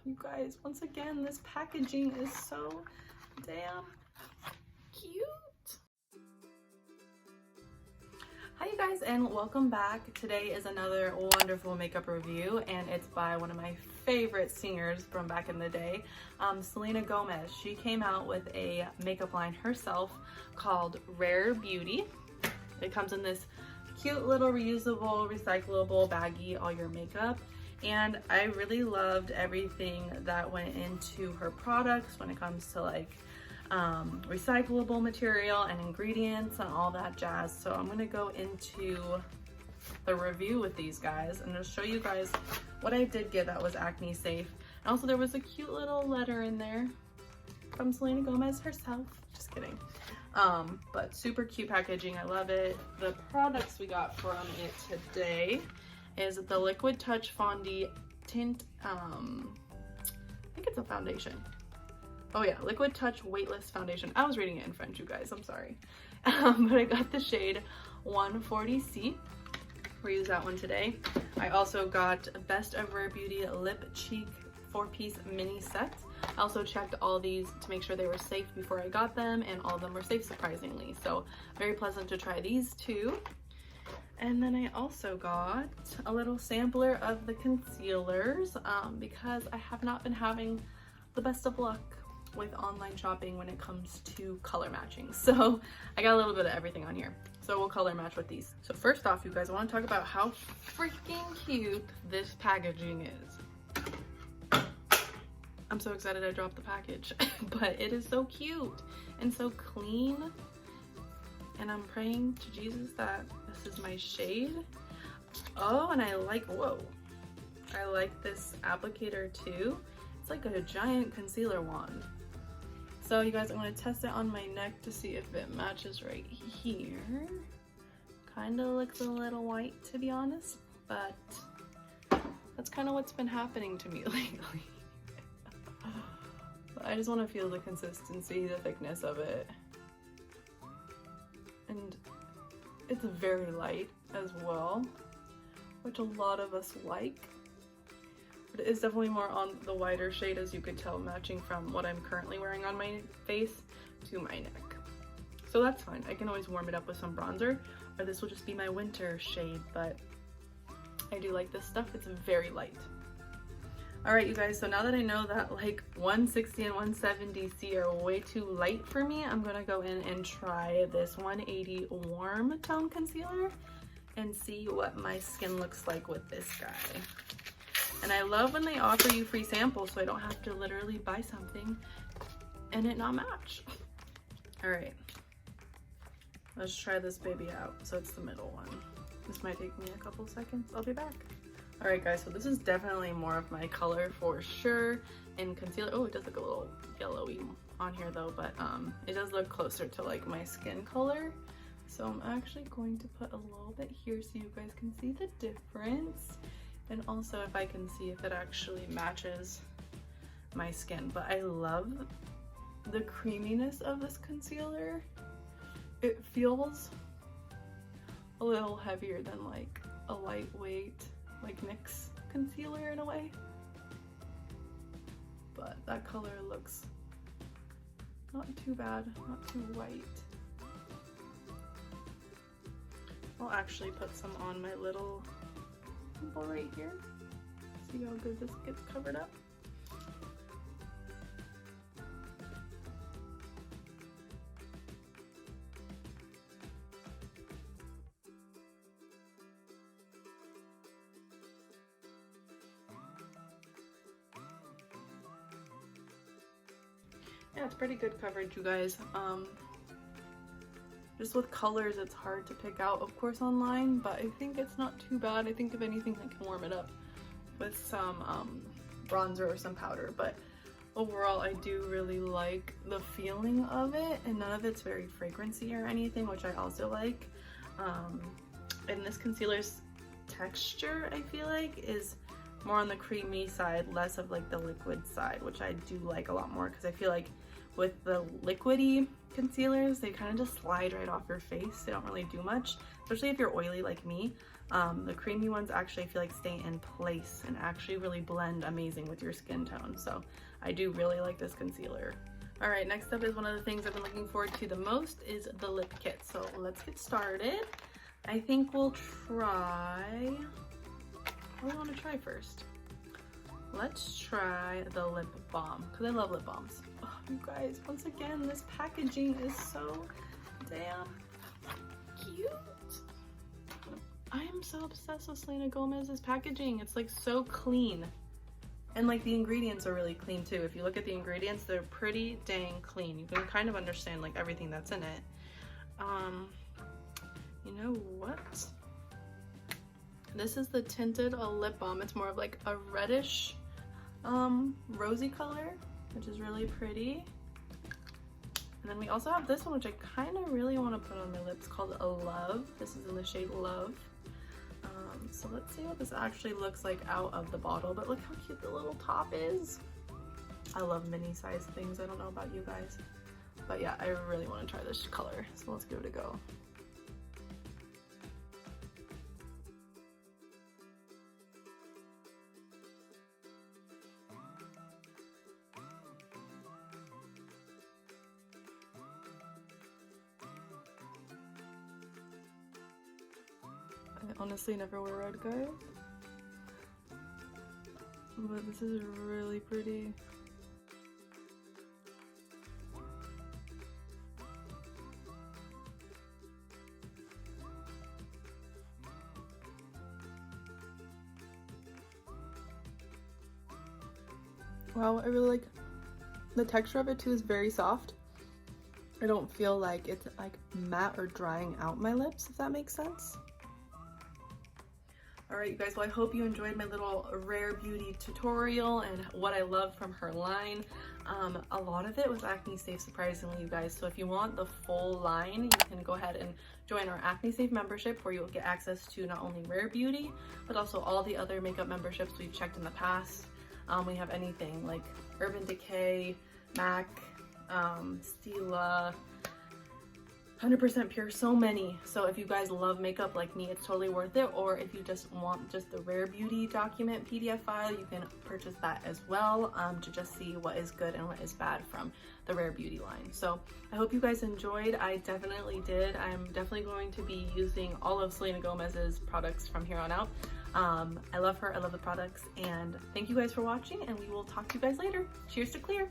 You guys, once again, this packaging is so damn cute. Hi you guys, and welcome back. Today is another wonderful makeup review, and it's by one of my favorite singers from back in the day, Selena Gomez. She came out with a makeup line herself called Rare Beauty. It comes in this cute little reusable, recyclable baggie, all your makeup. And I really loved everything that went into her products when it comes to like recyclable material and ingredients and all that jazz. So I'm gonna go into the review with these guys and just show you guys what I did get that was acne safe. And also there was a cute little letter in there from Selena Gomez herself. Just kidding. But super cute packaging. I love it. The products we got from it today is the Liquid Touch Fondue Tint, I think it's a foundation. Oh yeah, Liquid Touch Weightless Foundation. I was reading it in French, you guys, I'm sorry. But I got the shade 140C. We'll use that one today. I also got Best of Rare Beauty Lip Cheek 4-piece mini set. I also checked all these to make sure they were safe before I got them, and all of them were safe surprisingly. So very pleasant to try these too. And then I also got a little sampler of the concealers because I have not been having the best of luck with online shopping when it comes to color matching. So I got a little bit of everything on here. So we'll color match with these. So first off, you guys, I want to talk about how freaking cute this packaging is. I'm so excited I dropped the package, but it is so cute and so clean. And I'm praying to Jesus that this is my shade. Oh, and I like, whoa. I like this applicator too. It's like a giant concealer wand. So you guys, I'm gonna test it on my neck to see if it matches right here. Kinda looks a little white, to be honest, but that's kind of what's been happening to me lately. But I just want to feel the consistency, the thickness of it. And it's very light as well, which a lot of us like. But it is definitely more on the wider shade, as you could tell, matching from what I'm currently wearing on my face to my neck. So that's fine. I can always warm it up with some bronzer, or this will just be my winter shade, but I do like this stuff. It's very light. All right, you guys, so now that I know that like 160 and 170C are way too light for me, I'm gonna go in and try this 180 warm tone concealer and see what my skin looks like with this guy. And I love when they offer you free samples so I don't have to literally buy something and it not match. All right, let's try this baby out. So it's the middle one. This might take me a couple seconds. I'll be back. All right, guys, so this is definitely more of my color for sure in concealer. Oh, it does look a little yellowy on here though, but it does look closer to like my skin color. So I'm actually going to put a little bit here so you guys can see the difference. And also if I can see if it actually matches my skin. But I love the creaminess of this concealer. It feels a little heavier than like a lightweight like NYX concealer in a way, but that color looks not too bad, not too white. I'll actually put some on my little pimple right here. See how good this gets covered up. Yeah, it's pretty good coverage, you guys. Just with colors, it's hard to pick out, of course, online, but I think it's not too bad. I think if anything, I can warm it up with some bronzer or some powder. But overall, I do really like the feeling of it, and none of it's very fragrancy or anything, which I also like. And this concealer's texture, I feel like, is more on the creamy side, less of like the liquid side, which I do like a lot more because I feel like with the liquidy concealers, they kind of just slide right off your face. They don't really do much, especially if you're oily like me. The creamy ones actually I feel like stay in place and actually really blend amazing with your skin tone. So I do really like this concealer. All right, next up is one of the things I've been looking forward to the most is the lip kit. So let's get started. I think we'll try, what do we want to try first? Let's try the lip balm because I love lip balms. Oh, you guys, once again, this packaging is so damn cute. I am so obsessed with Selena Gomez's packaging. It's like so clean. And like the ingredients are really clean too. If you look at the ingredients, they're pretty dang clean. You can kind of understand like everything that's in it. You know what? This is the tinted lip balm. It's more of like a reddish, rosy color, which is really pretty. And then we also have this one, which I kind of really want to put on my lips, called a Love. This is in the shade Love. So let's see what this actually looks like out of the bottle, but look how cute the little top is. I love mini size things. I don't know about you guys, but yeah, I really want to try this color. So let's give it a go. I honestly never wear red, guys, but this is really pretty. Wow, I really like the texture of it too. Is very soft. I don't feel like it's like matte or drying out my lips, if that makes sense. All right, you guys, well, I hope you enjoyed my little Rare Beauty tutorial and what I love from her line. A lot of it was acne safe, surprisingly, you guys. So if you want the full line, you can go ahead and join our acne safe membership, where you'll get access to not only Rare Beauty, but also all the other makeup memberships we've checked in the past. We have anything like Urban Decay, MAC, Stila, 100% Pure, so many. So if you guys love makeup like me, it's totally worth it. Or if you just want just the Rare Beauty document PDF file, you can purchase that as well, to just see what is good and what is bad from the Rare Beauty line. So I hope you guys enjoyed. I definitely did. I'm definitely going to be using all of Selena Gomez's products from here on out. I love her, I love the products, and thank you guys for watching, and we will talk to you guys later. Cheers to clear.